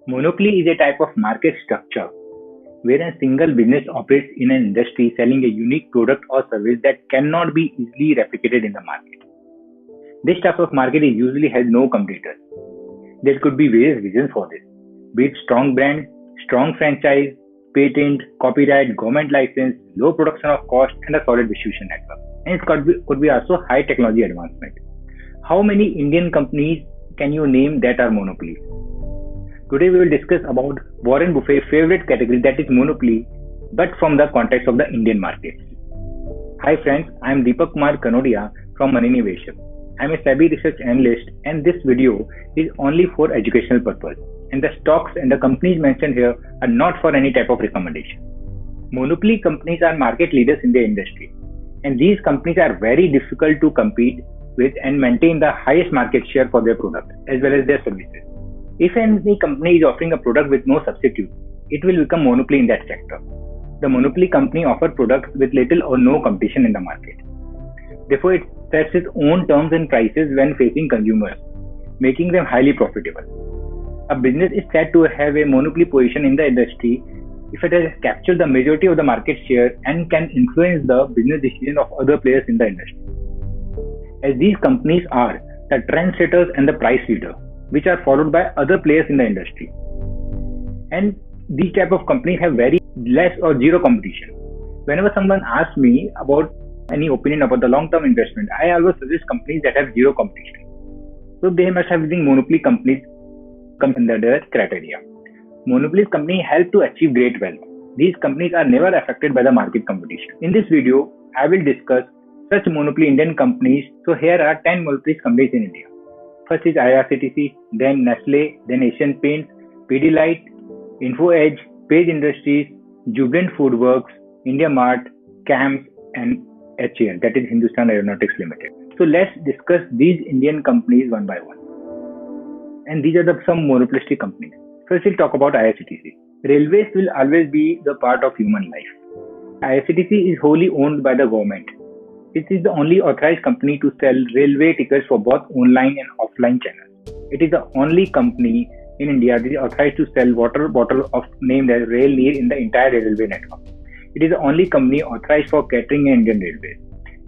Monopoly is a type of market structure where a single business operates in an industry selling a unique product or service that cannot be easily replicated in the market. This type of market usually has no competitors. There could be various reasons for this, be it strong brand, strong franchise, patent, copyright, government license, low production of cost, and a solid distribution network. And it could be also high technology advancement. How many Indian companies can you name that are monopolies? Today we will discuss about Warren Buffett's favorite category, that is monopoly, but from the context of the Indian market. Hi friends, I am Deepak Kumar Kanodia from Money Niveshak. I am a SEBI research analyst and this video is only for educational purpose. And the stocks and the companies mentioned here are not for any type of recommendation. Monopoly companies are market leaders in their industry, and these companies are very difficult to compete with and maintain the highest market share for their products as well as their services. If any company is offering a product with no substitute, it will become monopoly in that sector. The monopoly company offers products with little or no competition in the market. Therefore, it sets its own terms and prices when facing consumers, making them highly profitable. A business is said to have a monopoly position in the industry if it has captured the majority of the market share and can influence the business decisions of other players in the industry. As these companies are the trendsetters and the price leader, which are followed by other players in the industry. And these type of companies have very less or zero competition. Whenever someone asks me about any opinion about the long-term investment, I always suggest companies that have zero competition. So they must have been monopoly companies come under their criteria. Monopoly companies help to achieve great wealth. These companies are never affected by the market competition. In this video, I will discuss such monopoly Indian companies. So here are 10 monopoly companies in India. First is IRCTC, then Nestle, then Asian Paints, Pidilite, Info Edge, Page Industries, Jubilant FoodWorks, India Mart, CAMS, and HAL, that is Hindustan Aeronautics Limited. So let's discuss these Indian companies one by one. And these are some monopolistic companies. First, we'll talk about IRCTC. Railways will always be the part of human life. IRCTC is wholly owned by the government. It is the only authorized company to sell railway tickets for both online and offline channels. It is the only company in India that is authorized to sell water bottle of named as Rail Neer in the entire railway network. It is the only company authorized for catering in Indian Railways.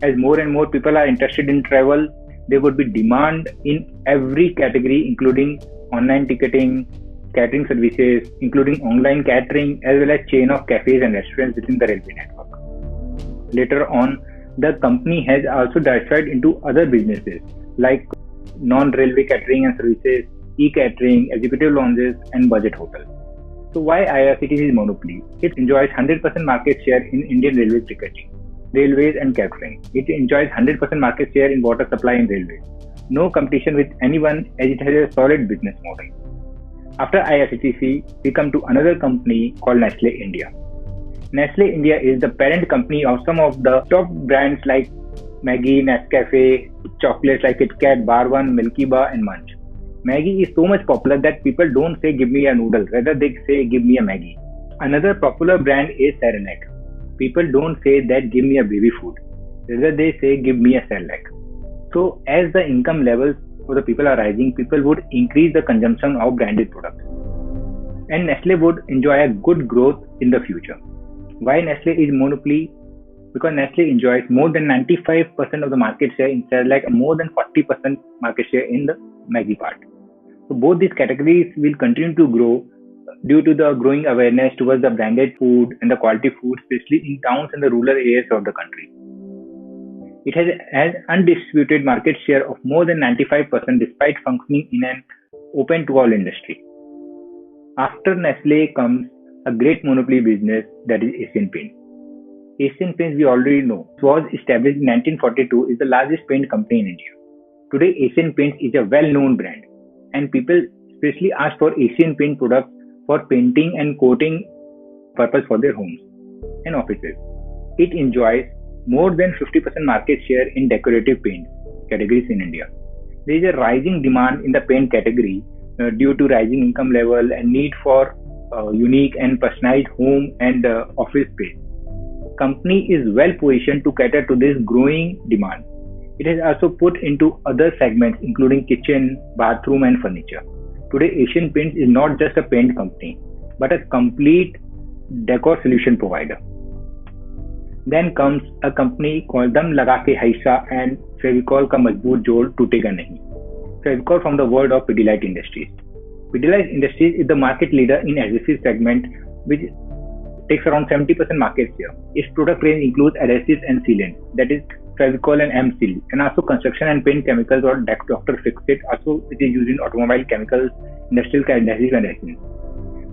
As more and more people are interested in travel, there would be demand in every category, including online ticketing, catering services, including online catering, as well as chain of cafes and restaurants within the railway network. Later on, the company has also diversified into other businesses like non-railway catering and services, e-catering, executive lounges, and budget hotels. So why IRCTC is monopoly? It enjoys 100% market share in Indian railway ticketing, railways and catering. It enjoys 100% market share in water supply in railways. No competition with anyone as it has a solid business model. After IRCTC, we come to another company called Nestle India. Nestle India is the parent company of some of the top brands like Maggi, Nescafe, chocolates like KitKat, Bar1, Milky Bar, and Munch. Maggi is so much popular that people don't say give me a noodle, rather they say give me a Maggi. Another popular brand is Cerelac. People don't say that give me a baby food, rather they say give me a Cerelac. So as the income levels for the people are rising, people would increase the consumption of branded products. And Nestle would enjoy a good growth in the future. Why Nestle is monopoly? Because Nestle enjoys more than 95% of the market share in Cerelac and more than 40% market share in the Maggi part. So both these categories will continue to grow due to the growing awareness towards the branded food and the quality food, especially in towns and the rural areas of the country. It has an undisputed market share of more than 95% despite functioning in an open to all industry. After Nestle comes a great monopoly business, that is Asian Paints. Asian Paints, we already know, was established in 1942, is the largest paint company in India. Today, Asian Paints is a well-known brand, and people especially ask for Asian Paint products for painting and coating purpose for their homes and offices. It enjoys more than 50% market share in decorative paint categories in India. There is a rising demand in the paint category due to rising income level and need for unique and personalized home and office space. Company is well positioned to cater to this growing demand. It has also put into other segments including kitchen, bathroom and furniture. Today, Asian Paints is not just a paint company, but a complete decor solution provider. Then comes a company called Dam Laga Ke Haisa and Fevicol Ka Majboot Jod Tutega Nahi. Fevicol from the world of Pidilite Industries. Pidilite Industries is the market leader in adhesive segment, which takes around 70% market share. Its product range includes adhesives and sealants, that is Fevicol and M-Seal, and also construction and paint chemicals or Dr. Fixit. Also, it is used in automobile chemicals, industrial adhesives and resins.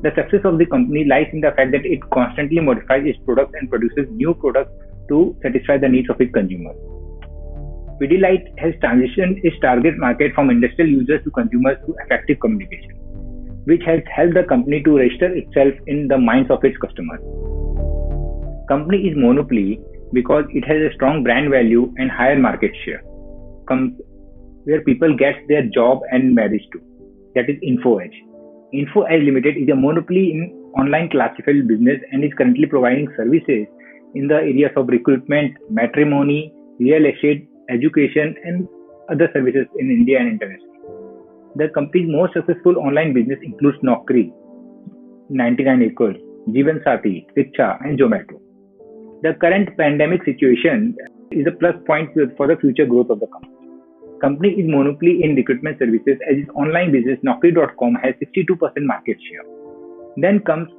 The success of the company lies in the fact that it constantly modifies its products and produces new products to satisfy the needs of its consumers. Pidilite has transitioned its target market from industrial users to consumers through effective communication, which has helped the company to register itself in the minds of its customers. Company is monopoly because it has a strong brand value and higher market share, where people get their job and marriage to. That is Info Edge. Info Edge Limited is a monopoly in online classified business and is currently providing services in the areas of recruitment, matrimony, real estate, education, and other services in India and internationally. The company's most successful online business includes Naukri, 99 Acres, Jeevan Sathi, Shiksha, and Zomato. The current pandemic situation is a plus point for the future growth of the company. Company is monopoly in recruitment services as its online business Naukri.com has 62% market share. Then comes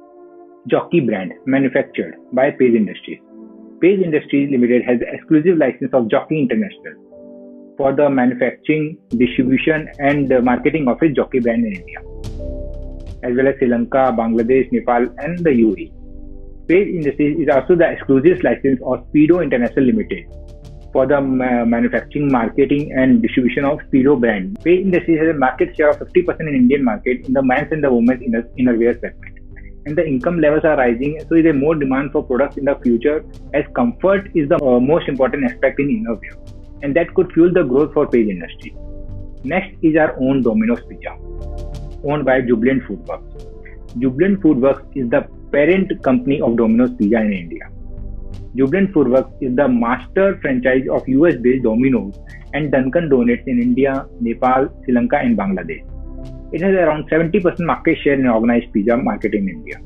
Jockey brand, manufactured by Page Industries. Page Industries Limited has the exclusive license of Jockey International for the manufacturing, distribution, and marketing of its Jockey brand in India, as well as Sri Lanka, Bangladesh, Nepal, and the UAE. Page Industries is also the exclusive license of Speedo International Limited for the manufacturing, marketing, and distribution of Speedo brand. Page Industries has a market share of 50% in Indian market in the men's and the women's innerwear segment. And the income levels are rising, so there is more demand for products in the future as comfort is the most important aspect in innerwear. And that could fuel the growth for Page Industries. Next is our own Domino's Pizza, owned by Jubilant FoodWorks. Jubilant FoodWorks is the parent company of Domino's Pizza in India. Jubilant FoodWorks is the master franchise of US-based Domino's and Dunkin' Donuts in India, Nepal, Sri Lanka, and Bangladesh. It has around 70% market share in organized pizza market in India.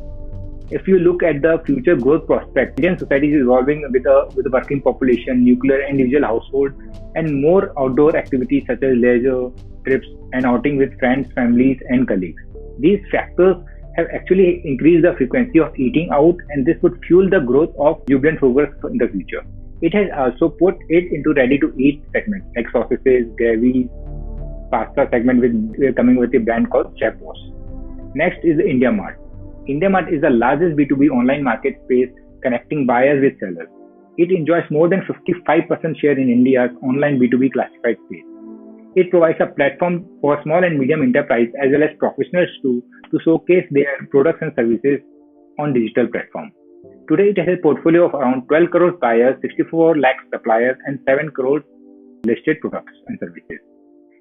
If you look at the future growth prospects, Indian society is evolving with a working population, nuclear and individual household, and more outdoor activities such as leisure, trips, and outing with friends, families, and colleagues. These factors have actually increased the frequency of eating out, and this would fuel the growth of Jubilant FoodWorks in the future. It has also put it into ready-to-eat segments like sausages, gravies, pasta segment coming with a brand called Chef Boss. Next is the IndiaMart. IndiaMart is the largest B2B online market space connecting buyers with sellers. It enjoys more than 55% share in India's online B2B classified space. It provides a platform for small and medium enterprise as well as professionals to showcase their products and services on digital platform. Today it has a portfolio of around 12 crore buyers, 64 lakh suppliers, and 7 crore listed products and services.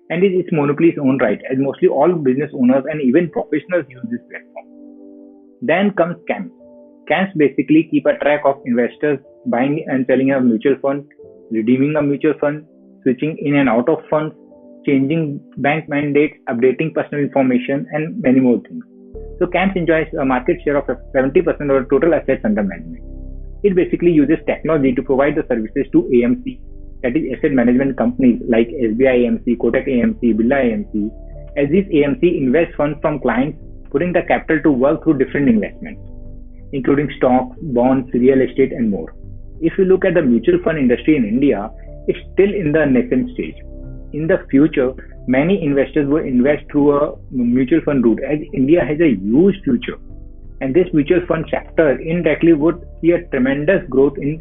And its monopoly is own right, as mostly all business owners and even professionals use this platform. Then comes CAMS. CAMS basically keep a track of investors buying and selling a mutual fund, redeeming a mutual fund, switching in and out of funds, changing bank mandates, updating personal information, and many more things. So CAMS enjoys a market share of 70% of total assets under management. It basically uses technology to provide the services to AMC, that is asset management companies like SBI AMC, Kotak AMC, Birla AMC, as these AMC invest funds from clients, putting the capital to work through different investments, including stocks, bonds, real estate, and more. If you look at the mutual fund industry in India, it's still in the nascent stage. In the future, many investors will invest through a mutual fund route, as India has a huge future. And this mutual fund sector indirectly would see a tremendous growth in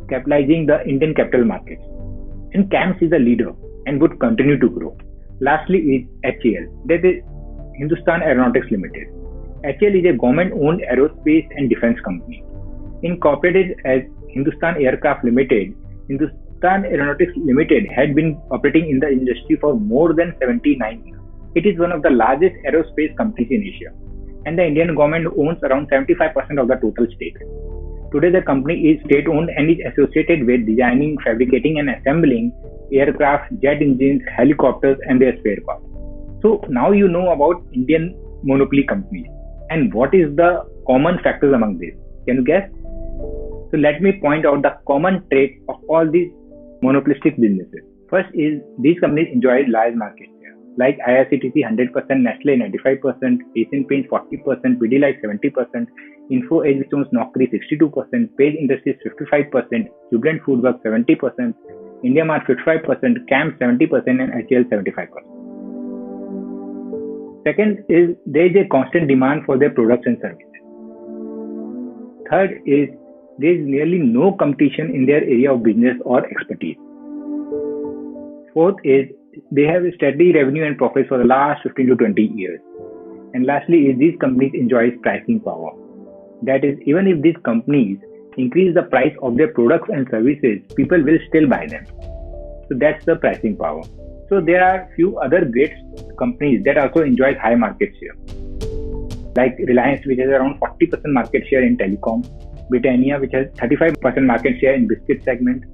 capitalizing the Indian capital markets. And CAMS is a leader and would continue to grow. Lastly is HAL, that is Hindustan Aeronautics Limited. HAL is a government-owned aerospace and defense company. Incorporated as Hindustan Aircraft Limited, Hindustan Aeronautics Limited had been operating in the industry for more than 79 years. It is one of the largest aerospace companies in Asia, and the Indian government owns around 75% of the total stake. Today, the company is state-owned and is associated with designing, fabricating, and assembling aircraft, jet engines, helicopters, and their spare parts. So now you know about Indian monopoly companies and what is the common factors among these. Can you guess? So let me point out the common traits of all these monopolistic businesses. First is these companies enjoy large market share, like IRCTC 100%, Nestle 95%, Asian Paints 40%, Pidilite 70%, Info Edge which owns Naukri 62%, Page Industries 55%, Jubilant Foodworks 70%, India Mart 55%, CAM 70%, and HL 75%. Second is there is a constant demand for their products and services. Third is there is nearly no competition in their area of business or expertise. Fourth is they have steady revenue and profits for the last 15 to 20 years. And lastly is these companies enjoy pricing power. That is, even if these companies increase the price of their products and services, people will still buy them. So that's the pricing power. So there are few other great companies that also enjoy high market share, like Reliance, which has around 40% market share in telecom, Britannia, which has 35% market share in biscuit segment,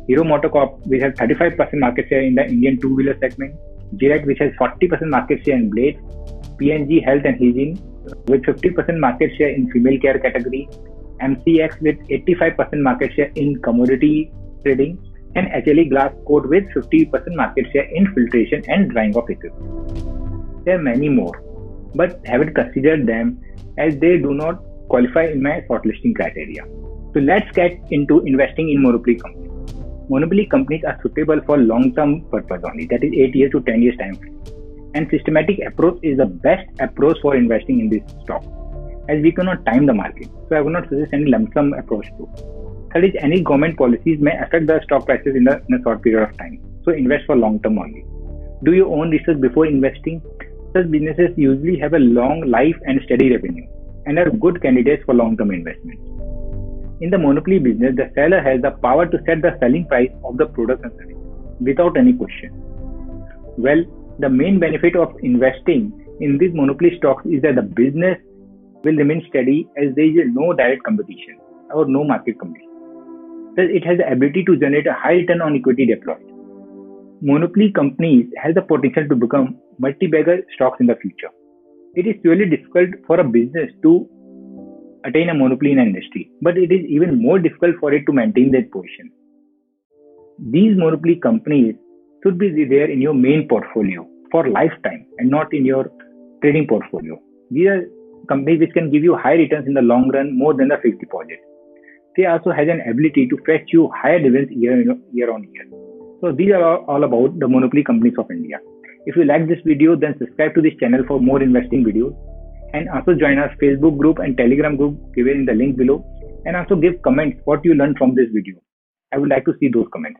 Hero MotoCorp, which has 35% market share in the Indian two-wheeler segment, Gillette, which has 40% market share in blades, P&G Health and Hygiene with 50% market share in female care category, MCX with 85% market share in commodity trading, and HLE Glass Coat with 50% market share in filtration and drying of equipment. There are many more, but haven't considered them as they do not qualify in my shortlisting criteria. So let's get into investing in monopoly companies. Monopoly companies are suitable for long-term purpose only, that is 8 years to 10 years time frame. And systematic approach is the best approach for investing in this stock, as we cannot time the market. So I would not suggest any lump sum approach too. Third is any government policies may affect the stock prices in a short period of time. So invest for long term only. Do your own research before investing. Such businesses usually have a long life and steady revenue and are good candidates for long term investments. In the monopoly business, the seller has the power to set the selling price of the product and service without any question. Well, the main benefit of investing in these monopoly stocks is that the business will remain steady as there is no direct competition or no market competition. Thus, it has the ability to generate a high return on equity deployed. Monopoly companies have the potential to become multi-bagger stocks in the future. It is purely difficult for a business to attain a monopoly in an industry, but it is even more difficult for it to maintain that position. These monopoly companies should be there in your main portfolio for lifetime and not in your trading portfolio. These are companies which can give you high returns in the long run more than the fixed deposit. They also have an ability to fetch you higher dividends year on year. So these are all about the monopoly companies of India. If you like this video, then subscribe to this channel for more investing videos, and also join our Facebook group and Telegram group given in the link below, and also give comments what you learned from this video. I would like to see those comments.